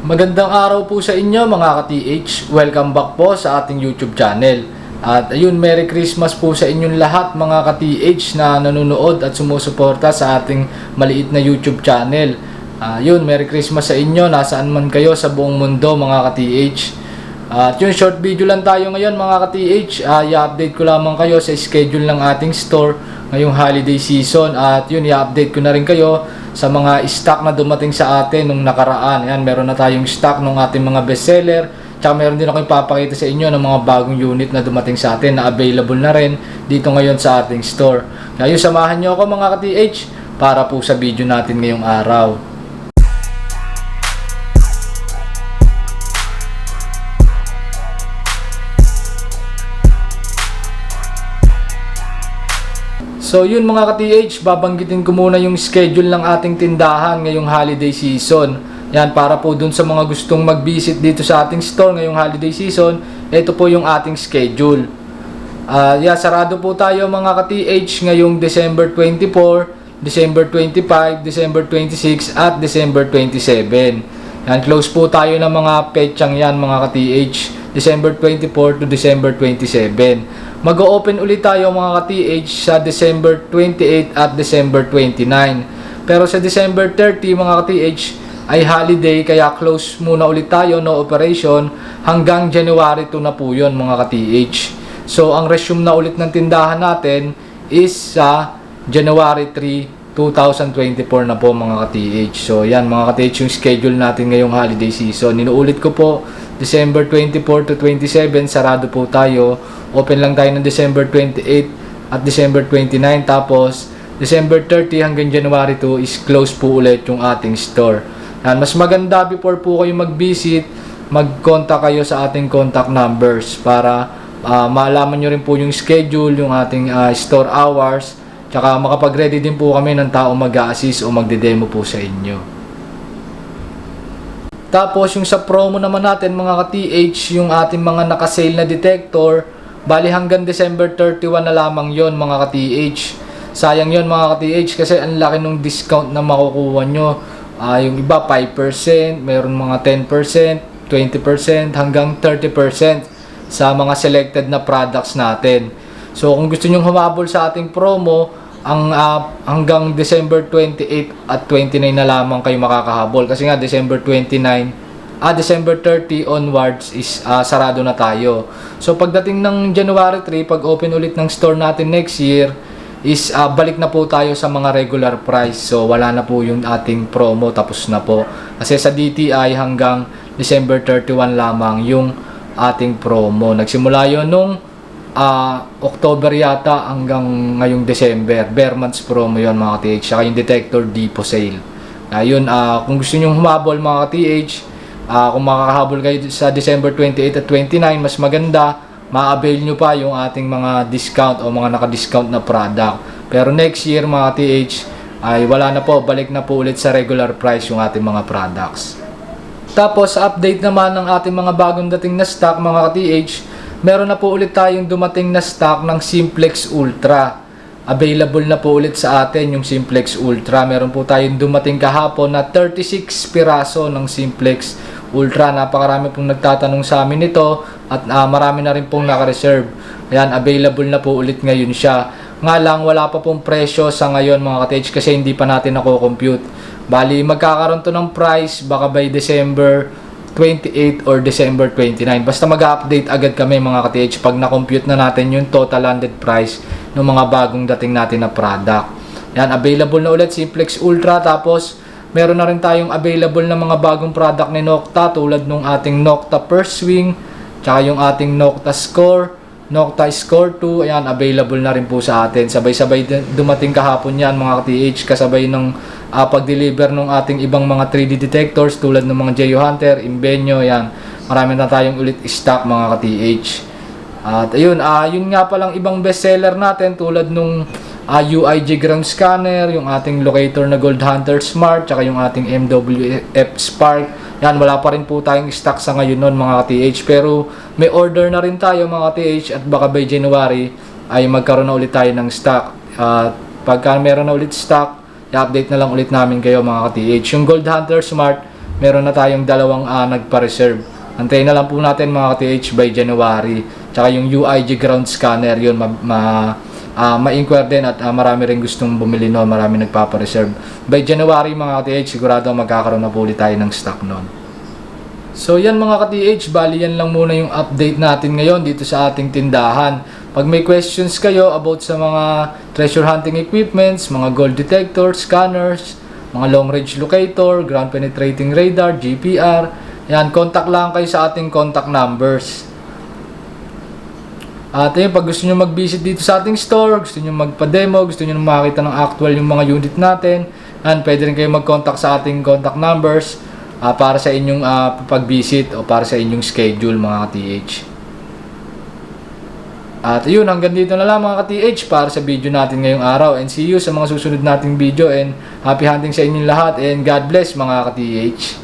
Magandang araw po sa inyo mga ka-TH. Welcome back po sa ating YouTube channel. At ayun, Merry Christmas po sa inyong lahat mga ka-TH na nanonood at sumusuporta sa ating maliit na YouTube channel. Ayun, Merry Christmas sa inyo, nasaan man kayo sa buong mundo mga ka-TH. At yun, short video lang tayo ngayon mga ka-TH. I-update ko lamang kayo sa schedule ng ating store ngayong holiday season. At yun, i-update ko na rin kayo sa mga stock na dumating sa atin nung nakaraan. Ayan, meron na tayong stock ng ating mga bestseller. Tsaka meron din ako ipapakita sa inyo ng mga bagong unit na dumating sa atin na available na rin dito ngayon sa ating store. Kaya samahan nyo ako mga ka-TH para po sa video natin ngayong araw. So yun mga ka-TH, babanggitin ko muna yung schedule ng ating tindahan ngayong holiday season. Yan, para po dun sa mga gustong mag-visit dito sa ating store ngayong holiday season, ito po yung ating schedule. Sarado po tayo mga ka-TH ngayong December 24, December 25, December 26 at December 27. Yan, close po tayo ng mga petsang yan mga ka-TH, December 24 to December 27. Mag-o-open ulit tayo mga ka-TH sa December 28 at December 29. Pero sa December 30 mga ka-TH ay holiday, kaya close muna ulit tayo, no operation, hanggang January 2 na po yun mga ka-TH. So ang resume na ulit ng tindahan natin is sa January 3, 2024 na po mga ka-TH. So yan mga ka-TH yung schedule natin ngayong holiday season. Ninuulit ko po, December 24 to 27 sarado po tayo. Open lang tayo ng December 28 at December 29. Tapos, December 30 hanggang January 2 is close po ulit yung ating store. Yan, mas maganda before po kayo mag-visit, mag-contact kayo sa ating contact numbers para malaman nyo rin po yung schedule, yung ating store hours. Tsaka makapag-ready din po kami ng tao mag-a-assist o magde-demo po sa inyo. Tapos, yung sa promo naman natin mga ka-TH, yung ating mga nakasale na detector, bali hanggang December 31 na lamang yon mga ka-TH. Sayang yon mga ka-TH kasi ang laki ng discount na makukuha nyo. Yung iba 5%, mayroon mga 10%, 20% hanggang 30% sa mga selected na products natin. So kung gusto nyo humabol sa ating promo, hanggang December 28 at 29 na lamang kayo makakahabol. Kasi nga December 29 December 30 onwards is sarado na tayo. So pagdating ng January 3, pag open ulit ng store natin next year, is balik na po tayo sa mga regular price. So wala na po yung ating promo, tapos na po. Kasi sa DTI hanggang December 31 lamang yung ating promo. Nagsimula yun nung October yata hanggang ngayong December. Bare months promo yun mga ka-TH. Saka yung detector depot sale. Ayun, kung gusto nyo humabol mga ka-TH, kung makakahabol kayo sa December 28 at 29, mas maganda, ma-avail nyo pa yung ating mga discount o mga naka-discount na product. Pero next year mga TH ay wala na po, balik na po ulit sa regular price yung ating mga products. Tapos update naman ng ating mga bagong dating na stock mga TH, meron na po ulit tayong dumating na stock ng Simplex Ultra. Available na po ulit sa atin yung Simplex Ultra. Meron po tayong dumating kahapon na 36 piraso ng Simplex Ultra. Napakarami pong nagtatanong sa amin nito at marami na rin pong naka-reserve. Ayan, available na po ulit ngayon siya. Nga lang, wala pa pong presyo sa ngayon mga ka-TH kasi hindi pa natin nako-compute. Bali, magkakaroon to ng price baka by December 28 or December 29. Basta mag-update agad kami mga ka-TH pag na-compute na natin yung total landed price ng mga bagong dating natin na product. Yan, available na ulit Simplex Ultra. Tapos meron na rin tayong available na mga bagong product ni Nocta tulad nung ating Nocta First Swing, tsaka yung ating Nocta Score, Nocta Score 2. Ayan, available na rin po sa atin. Sabay-sabay dumating kahapon yan mga ka-TH, kasabay ng pag-deliver ng ating ibang mga 3D detectors tulad ng mga Geo Hunter, Inbenyo. Ayan, marami na tayong ulit stock mga ka-TH. At ayun, yun nga palang ibang bestseller natin tulad nung UIG ground scanner, yung ating locator na Gold Hunter Smart, tsaka yung ating MWF Spark. Yan, wala pa rin po tayong stock sa ngayon nun mga ka-TH, pero may order na rin tayo mga ka-TH at baka by January ay magkaroon na ulit tayo ng stock. Pagka meron na ulit stock, i-update na lang ulit namin kayo mga ka-TH. Yung Gold Hunter Smart, meron na tayong dalawang nagpa-reserve. Antayin na lang po natin mga ka-TH by January. Tsaka yung UIG ground scanner, yun ma-inquire din at marami rin gustong bumili noon, marami nagpapa-reserve. By January mga ka-TH, sigurado magkakaroon na po ulit tayo ng stock noon. So yan mga ka-TH, bali yan lang muna yung update natin ngayon dito sa ating tindahan. Pag may questions kayo about sa mga treasure hunting equipments, mga gold detector, scanners, mga long range locator, ground penetrating radar, GPR, yan, contact lang kayo sa ating contact numbers. At yun, pag gusto nyo mag-visit dito sa ating store, gusto nyo magpa-demo, gusto nyo makita ng actual yung mga unit natin, yan, pwede rin kayo mag-contact sa ating contact numbers para sa inyong pag-visit o para sa inyong schedule mga ka-TH. At yun, hanggang dito na lang mga ka-TH para sa video natin ngayong araw. And see you sa mga susunod nating video. And happy hunting sa inyong lahat. And God bless mga ka-TH.